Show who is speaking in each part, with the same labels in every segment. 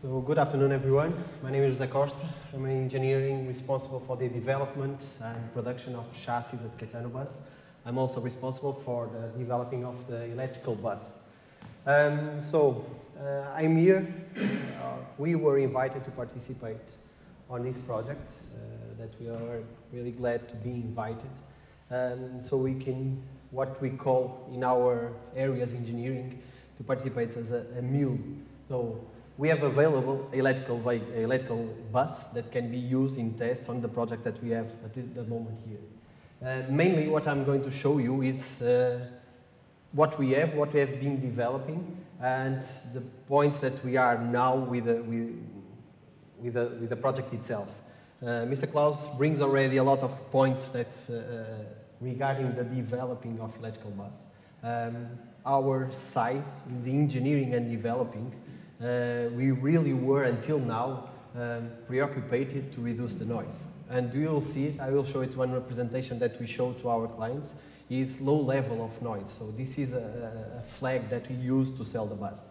Speaker 1: So good afternoon, everyone. My name is José Costa. I'm an engineering responsible for the development and production of chassis at Caetano Bus. I'm also responsible for the developing of the electrical bus. I'm here. We were invited to participate on this project that we are really glad to be invited. So we can, what we call in our areas engineering, to participate as a mule. So we have available electrical bus that can be used in tests on the project that we have at the moment here. Mainly what I'm going to show you is what we have been developing, and the points that we are now with the project itself. Mr. Klaus brings already a lot of points that regarding the developing of electrical bus. Our side in the engineering and developing, we really were until now preoccupied to reduce the noise. And you will see it, I will show it one representation that we show to our clients, is low level of noise. So this is a flag that we use to sell the bus.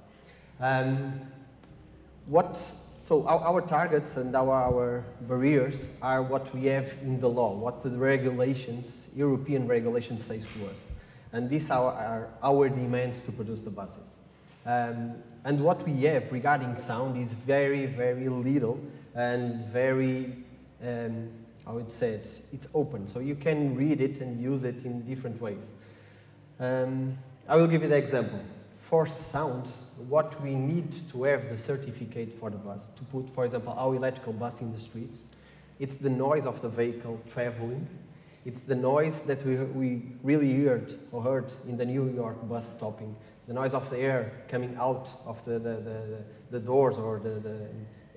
Speaker 1: So our targets and our barriers are what we have in the law, what the regulations, European regulations says to us. And these are our demands to produce the buses. And what we have regarding sound is very, very little and very, I would say it's open. So you can read it and use it in different ways. I will give you the example. For sound, what we need to have the certificate for the bus, to put, for example, our electrical bus in the streets, it's the noise of the vehicle traveling. It's the noise that we really heard in the New York bus stopping. The noise of the air coming out of the doors or the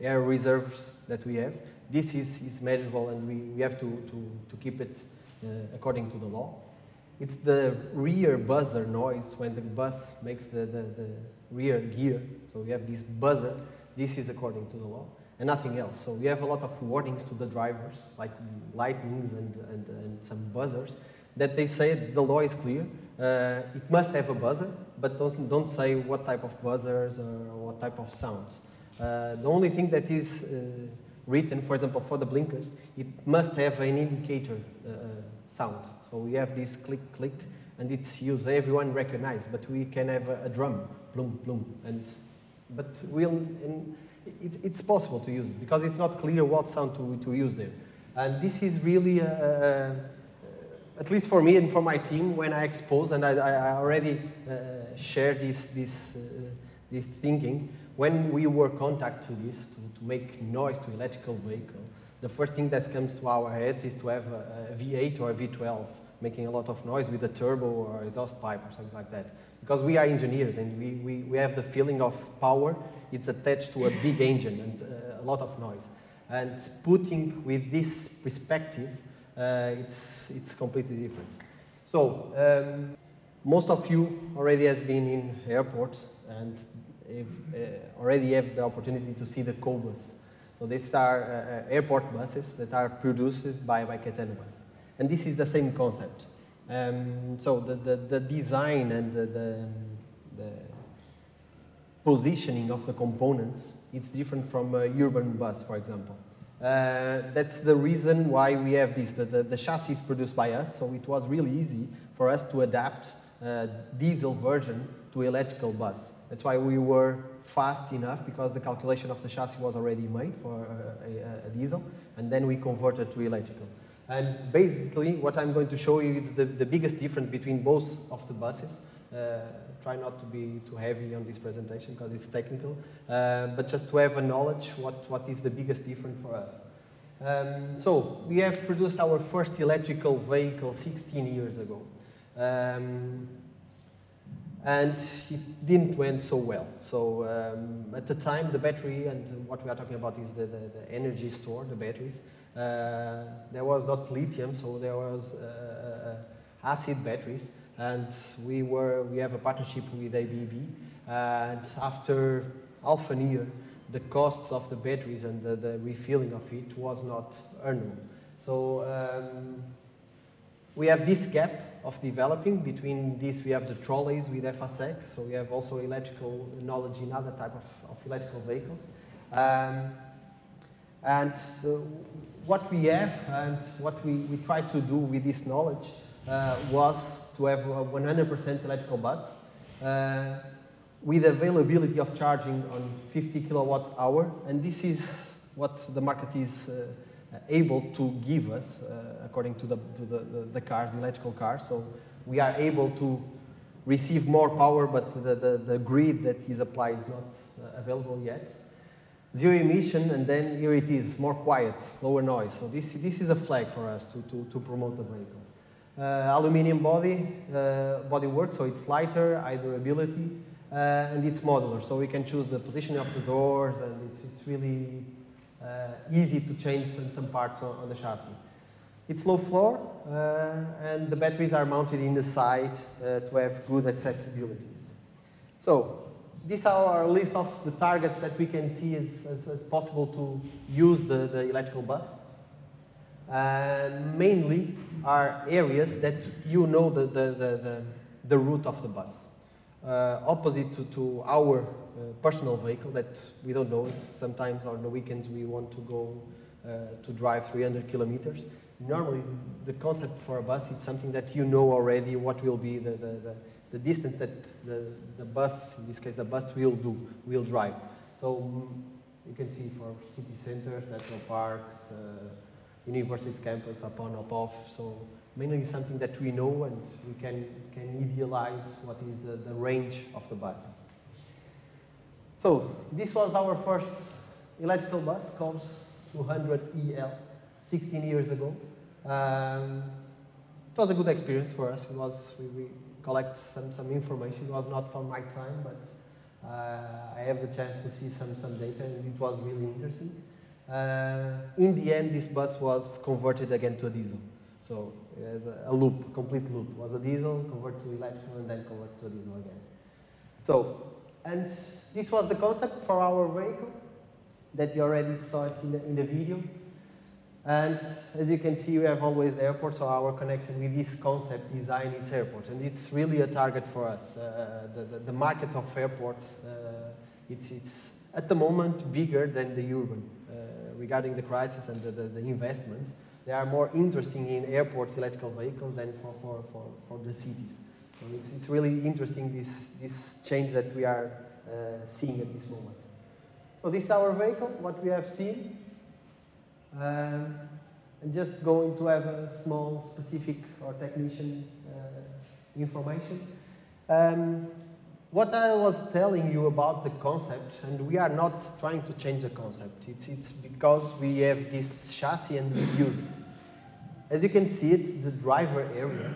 Speaker 1: air reserves that we have. This is measurable, and we have to keep it according to the law. It's the rear buzzer noise when the bus makes the rear gear. So we have this buzzer. This is according to the law, and nothing else. So we have a lot of warnings to the drivers, like lightnings and some buzzers, that they say the law is clear. It must have a buzzer, but don't say what type of buzzers or what type of sounds. The only thing that is written, for example, for the blinkers, it must have an indicator sound. So we have this click, click, and it's used. Everyone recognizes, but we can have a drum, plum, plum, but it's possible to use it because it's not clear what sound to use there. And this is really at least for me and for my team, when I expose, and I already share this thinking, when we were contact to this, to make noise to electrical vehicle, the first thing that comes to our heads is to have a V8 or a V12 making a lot of noise with a turbo or exhaust pipe or something like that. Because we are engineers and we have the feeling of power, it's attached to a big engine and a lot of noise. And putting with this perspective, it's completely different. So, most of you already has been in airport and already have the opportunity to see the co-bus. So these are airport buses that are produced by Caetano Bus. And this is the same concept. So the design and the positioning of the components, it's different from a urban bus, for example. That's the reason why we have this. The chassis is produced by us, so it was really easy for us to adapt diesel version to electrical bus. That's why we were fast enough, because the calculation of the chassis was already made for a diesel, and then we converted to electrical. And basically, what I'm going to show you is the biggest difference between both of the buses. Try not to be too heavy on this presentation because it's technical, but just to have a knowledge what is the biggest difference for us. So we have produced our first electrical vehicle 16 years ago. And it didn't went so well. So at the time, the battery, and what we are talking about is the energy store, the batteries. There was not lithium, so there was acid batteries. And we have a partnership with ABB, and after half a year, the costs of the batteries and the refilling of it was not earnable. So we have this gap of developing. Between this, we have the trolleys with FASEC, so we have also electrical knowledge in other type of electrical vehicles. And what we have and what we tried to do with this knowledge was to have a 100% electrical bus with availability of charging on 50 kilowatts hour, and this is what the market is able to give us according to the cars, the electrical cars. So we are able to receive more power, but the grid that is applied is not available yet. Zero emission, and then here it is, more quiet, lower noise. So this is a flag for us to promote the vehicle. Aluminium body work, so it's lighter, high durability, and it's modular, so we can choose the position of the doors, and it's really easy to change some parts on the chassis. It's low floor, and the batteries are mounted in the side to have good accessibilities. So these are our list of the targets that we can see as possible to use the electrical bus. Mainly are areas that you know the route of the bus. Opposite to our personal vehicle that we don't know it. Sometimes on the weekends we want to go to drive 300 kilometers. Normally the concept for a bus is something that you know already what will be the distance that the bus, in this case the bus will drive. So you can see for city centers, national parks, universities campus, up on, up off. So mainly something that we know and we can idealize what is the range of the bus. So this was our first electrical bus, called 200EL, 16 years ago. It was a good experience for us. It was, we collect some information. It was not from my time, but I have the chance to see some data, and it was really interesting. In the end, this bus was converted again to a diesel. So as a loop, complete loop. It was a diesel, converted to electrical, and then converted to a diesel again. So, and this was the concept for our vehicle that you already saw it in the video. And as you can see, we have always the airport, so our connection with this concept design its airport. And it's really a target for us. The market of airport, it's at the moment bigger than the urban. Regarding the crisis and the investments, they are more interesting in airport electrical vehicles than for the cities. So it's really interesting, this change that we are seeing at this moment. So this is our vehicle, what we have seen. I'm just going to have a small specific or technician information. What I was telling you about the concept, and we are not trying to change the concept, it's because we have this chassis and we use it. As you can see, it's the driver area,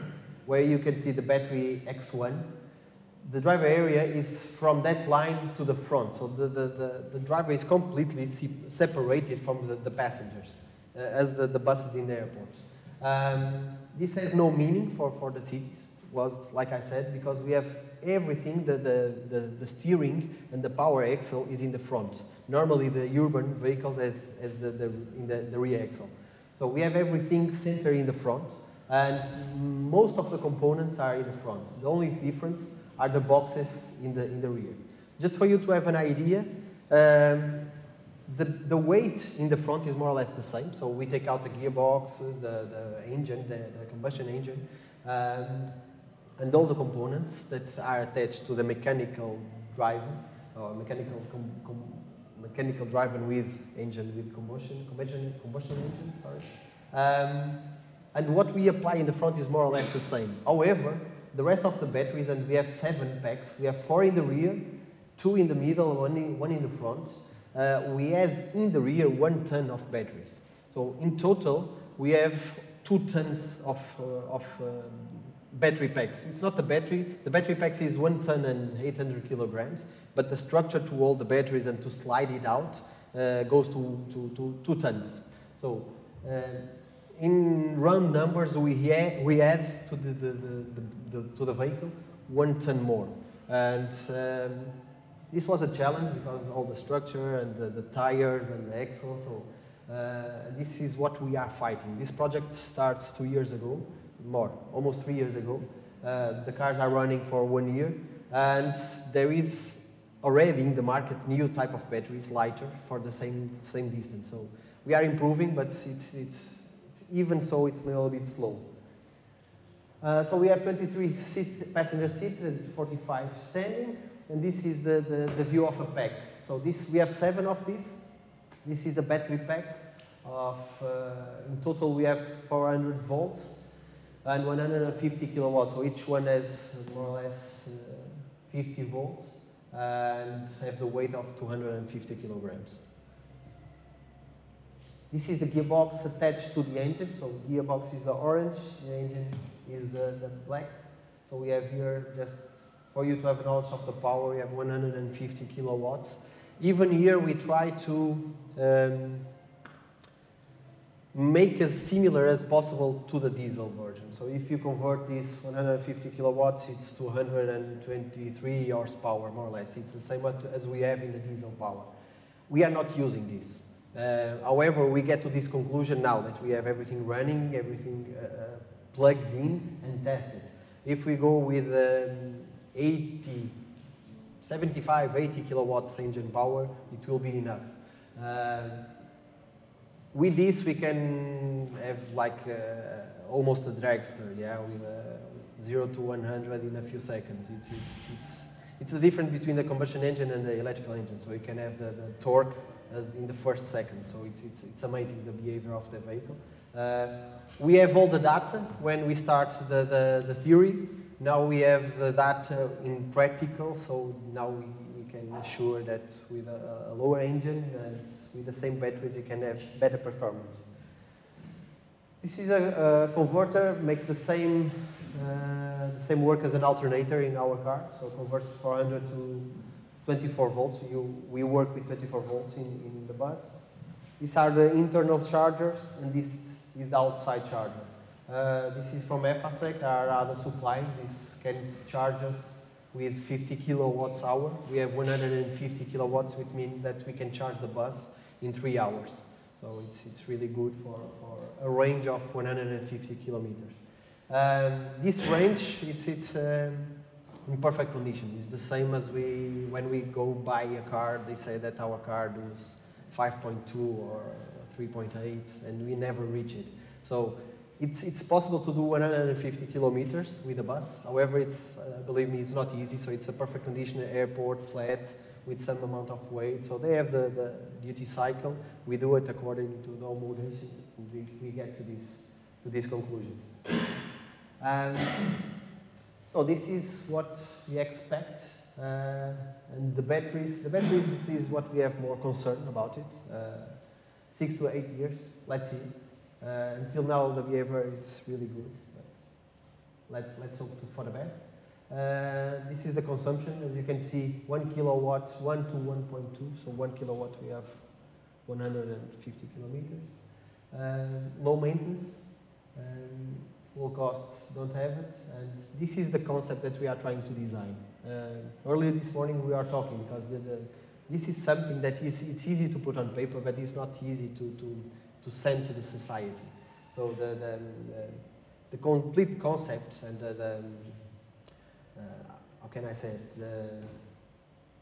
Speaker 1: where you can see the battery X1. The driver area is from that line to the front, so the driver is completely separated from the passengers, as the buses in the airports. This has no meaning for the cities, was like I said, because we have everything, the steering and the power axle is in the front. Normally the urban vehicles has the rear axle. So we have everything centered in the front, and most of the components are in the front. The only difference are the boxes in the rear. Just for you to have an idea, the weight in the front is more or less the same. So we take out the gearbox, the engine, the combustion engine, and all the components that are attached to the mechanical driver, or mechanical driver with engine, with combustion engine, sorry. And what we apply in the front is more or less the same. However, the rest of the batteries, and we have 7 packs, we have 4 in the rear, 2 in the middle, one in the front. We have in the rear 1 ton of batteries. So in total, we have 2 tons of battery packs. It's not the battery packs is 1 ton and 800 kilograms, but the structure to hold the batteries and to slide it out goes to 2 tons. So in round numbers, we add to the vehicle 1 ton more. And this was a challenge because all the structure and the tires and the axle, so this is what we are fighting. This project starts 2 years ago, almost 3 years ago. The cars are running for 1 year, and there is already in the market new type of batteries, lighter, for the same distance. So we are improving, but it's even so, it's a little bit slow. So we have 23 passenger seats and 45 standing, and this is the view of a pack. So we have 7 of these. This is a battery pack of, in total we have 400 volts and 150 kilowatts. So each one has more or less 50 volts and have the weight of 250 kilograms. This is the gearbox attached to the engine. So the gearbox is the orange, the engine is the black. So we have here, just for you to have knowledge of the power, we have 150 kilowatts. Even here we try to make as similar as possible to the diesel version. So if you convert this 150 kilowatts, it's 223 horsepower, more or less. It's the same as we have in the diesel power. We are not using this. However, we get to this conclusion now that we have everything running, everything plugged in and tested. If we go with 75, 80 kilowatts engine power, it will be enough. With this, we can have like almost a dragster, yeah, with 0 to 100 in a few seconds. It's the difference between the combustion engine and the electrical engine. So you can have the torque as in the first second. So it's amazing, the behavior of the vehicle. We have all the data when we start the theory. Now we have the data in practical, so now we can assure that with a lower engine and with the same batteries you can have better performance. This is a converter, makes the same work as an alternator in our car, so converts 400 to 24 volts. We work with 24 volts in the bus. These are the internal chargers, and this is the outside charger. This is from EFASEC, our other supplies. This can charge us with 50 kilowatts hour. We have 150 kilowatts, which means that we can charge the bus in 3 hours. So it's really good for a range of 150 kilometers. This range, it's in perfect condition. It's the same as when we go buy a car, they say that our car does 5.2 or 3.8, and we never reach it. So it's possible to do 150 kilometers with a bus. However, believe me, it's not easy. So it's a perfect condition, airport, flat, with some amount of weight. So they have the duty cycle. We do it according to the homologation, and we get to these conclusions. So this is what we expect. And the batteries is what we have more concern about it. 6 to 8 years, let's see. Until now, the behavior is really good. But let's hope for the best. This is the consumption. As you can see, 1 kilowatt, 1 to 1.2. So 1 kilowatt, we have 150 kilometers. Low maintenance. Low costs, don't have it. And this is the concept that we are trying to design. Earlier this morning, we are talking because this is something that it's easy to put on paper, but it's not easy to send to the society. So the complete concept and how can I say it,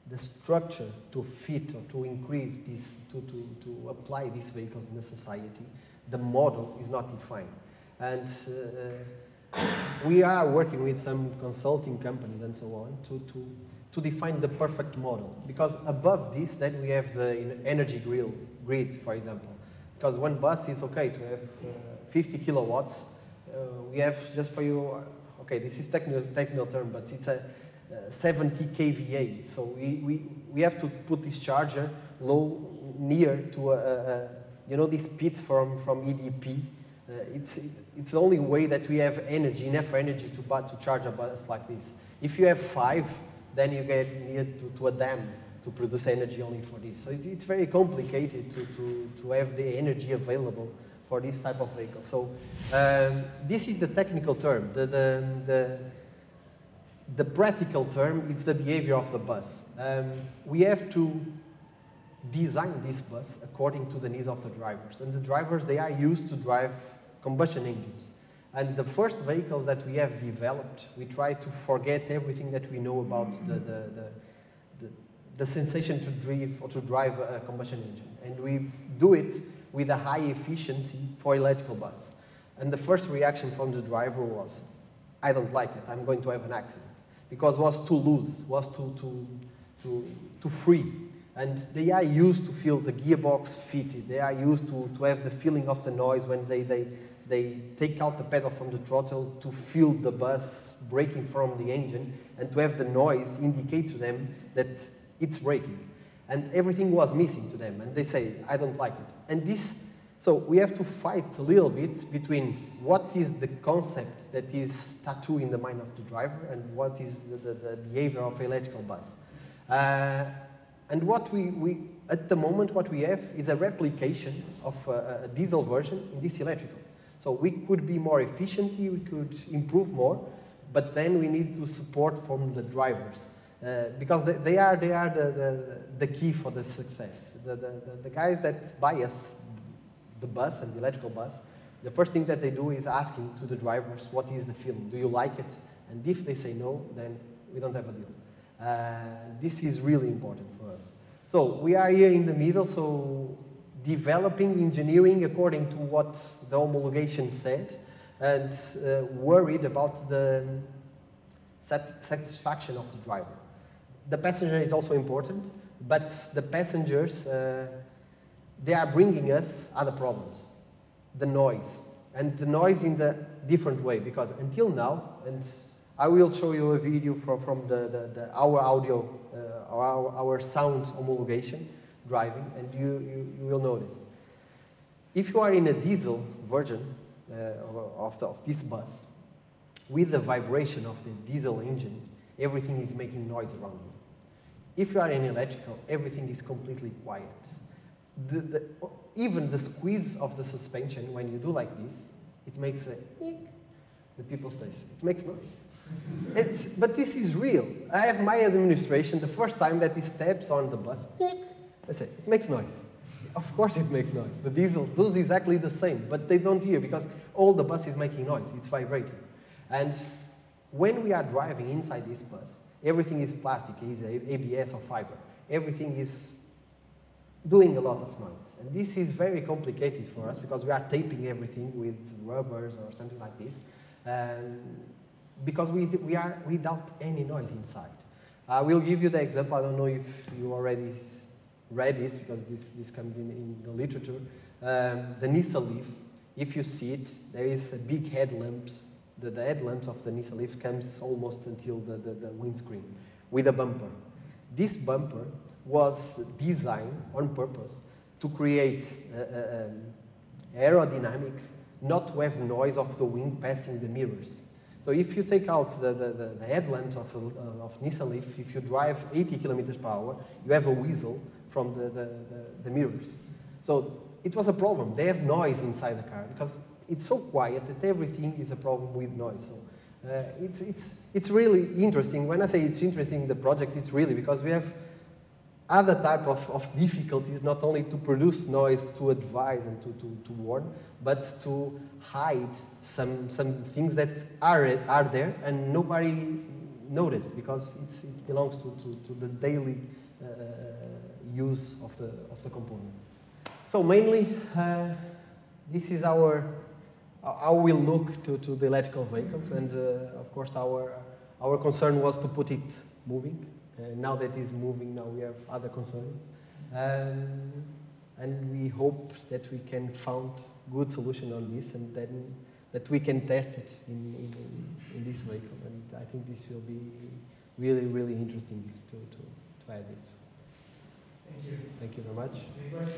Speaker 1: the structure to fit or to increase this, to apply these vehicles in the society, the model is not defined. And we are working with some consulting companies and so on to define the perfect model. Because above this, then we have the energy grid, for example. Because one bus is okay to have 50 kilowatts. We have, just for you, okay, this is technical term, but it's a 70 kVA. So we have to put this charger near to you know, these pits from EDP. It's the only way that we have enough energy to charge a bus like this. If you have 5, then you get near to a dam to produce energy only for this. So it's very complicated to have the energy available for this type of vehicle. So this is the technical term. The practical term is the behavior of the bus. We have to design this bus according to the needs of the drivers. And the drivers, they are used to drive combustion engines. And the first vehicles that we have developed, we try to forget everything that we know about the sensation to drive a combustion engine. And we do it with a high efficiency for electrical bus. And the first reaction from the driver was, I don't like it, I'm going to have an accident. Because it was too loose, was too free. And they are used to feel the gearbox fitted. They are used to have the feeling of the noise when they take out the pedal from the throttle to feel the bus braking from the engine and to have the noise indicate to them that it's braking. And everything was missing to them. And they say, I don't like it. And so we have to fight a little bit between what is the concept that is tattooed in the mind of the driver and what is the behavior of electrical bus. And what at the moment, what we have is a replication of a diesel version in this electrical. So we could be more efficient, we could improve more, but then we need to support from the drivers. Because they are the key for the success. The guys that buy us the bus and the electrical bus, the first thing that they do is asking to the drivers, what is the feeling? Do you like it? And if they say no, then we don't have a deal. This is really important for us. So we are here in the middle, so developing engineering according to what the homologation said, and worried about the satisfaction of the driver. The passenger is also important, but the passengers, they are bringing us other problems. The noise. And the noise in the different way, because until now, and I will show you a video from our audio, our sound homologation driving, and you will notice. If you are in a diesel version of this bus, with the vibration of the diesel engine, everything is making noise around you. If you are in electrical, everything is completely quiet. Even the squeeze of the suspension, when you do like this, it makes a eek. The people say, it makes noise. But this is real. I have my administration, the first time that he steps on the bus, eek, I say, it makes noise. Of course it makes noise. The diesel does exactly the same, but they don't hear because all the bus is making noise. It's vibrating. And when we are driving inside this bus, everything is plastic, is ABS or fiber. Everything is doing a lot of noise. And this is very complicated for us because we are taping everything with rubbers or something like this. Because we are without any noise inside. I will give you the example. I don't know if you already read this because this comes in the literature. The Nissan Leaf, if you see it, there is a big headlamps. The headlamps of the Nissan Leaf comes almost until the windscreen with a bumper. This bumper was designed on purpose to create aerodynamic, not to have noise of the wind passing the mirrors. So if you take out the headlamps of Nissan Leaf, if you drive 80 kilometers per hour, you have a whistle from the mirrors. So it was a problem. They have noise inside the car because it's so quiet that everything is a problem with noise. So it's really interesting. When I say it's interesting, the project, it's really because we have other type of difficulties, not only to produce noise, to advise and to warn, but to hide some things that are there and nobody noticed because it belongs to the daily use of the components. So mainly, this is how we look to the electrical vehicles, and of course our concern was to put it moving. Now that it's moving, now we have other concerns. And we hope that we can find good solution on this and then that we can test it in this vehicle. And I think this will be really, really interesting to add this.
Speaker 2: Thank you.
Speaker 1: Thank you very much.
Speaker 2: Any questions?